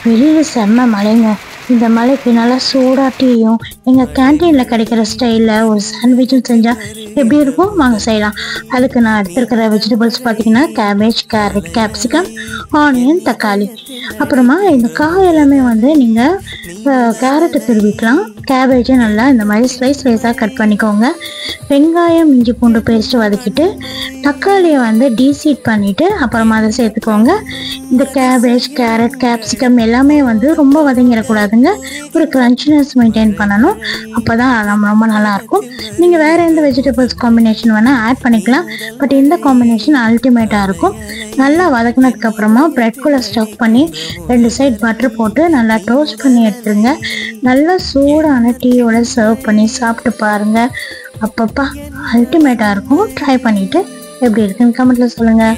வெளியில் செம்ம மழைங்க. இந்த மழைக்கு நல்லா சூடாக டீயும் எங்கள் கேன்டீனில் கிடைக்கிற ஸ்டைலில் ஒரு சாண்ட்விச்சும் செஞ்சால் எப்படி இருக்கும் வாங்க செய்யலாம். அதுக்கு நான் எடுத்துருக்கிற வெஜிடபிள்ஸ் பார்த்தீங்கன்னா கேபேஜ், கேரட், கேப்சிகம், ஆனியன், தக்காளி. அப்புறமா இந்த காய் எல்லாமே வந்து நீங்கள் கேரட்டை துருவிக்கலாம். கேபேஜை நல்லா இந்த மாதிரி ஸ்லைஸாக கட் பண்ணிக்கோங்க. வெங்காயம், இஞ்சி பூண்டு பேஸ்ட்டு வதக்கிட்டு தக்காளியை வந்து டீசீட் பண்ணிவிட்டு அப்புறமா அதை சேர்த்துக்கோங்க. இந்த கேபேஜ், கேரட், கேப்சிகம் எல்லாமே வந்து ரொம்ப வதங்கிடக்கூடாதுங்க. ஒரு க்ரன்ச்சினஸ் மெயின்டைன் பண்ணணும். அப்போ தான் ரொம்ப நல்லாயிருக்கும். நீங்கள் வேறு எந்த வெஜிடபிள்ஸ் காம்பினேஷன் வேணால் ஆட் பண்ணிக்கலாம். பட் இந்த காம்பினேஷன் அல்டிமேட்டாக இருக்கும். நல்லா வதக்கினதுக்கப்புறமா ப்ரெட்குள்ளே ஸ்டஃப் பண்ணி 2 சைட் பட்டர் போட்டு நல்லா டோஸ்ட் பண்ணி எடுத்துருங்க. நல்லா சூடான டீயோட சர்வ் பண்ணி சாப்பிட்டு பாருங்கள். அப்பப்பா அல்டிமேட்டாக இருக்கும். ட்ரை பண்ணிவிட்டு எப்படி இருக்குன்னு கமெண்ட்டில் சொல்லுங்கள்.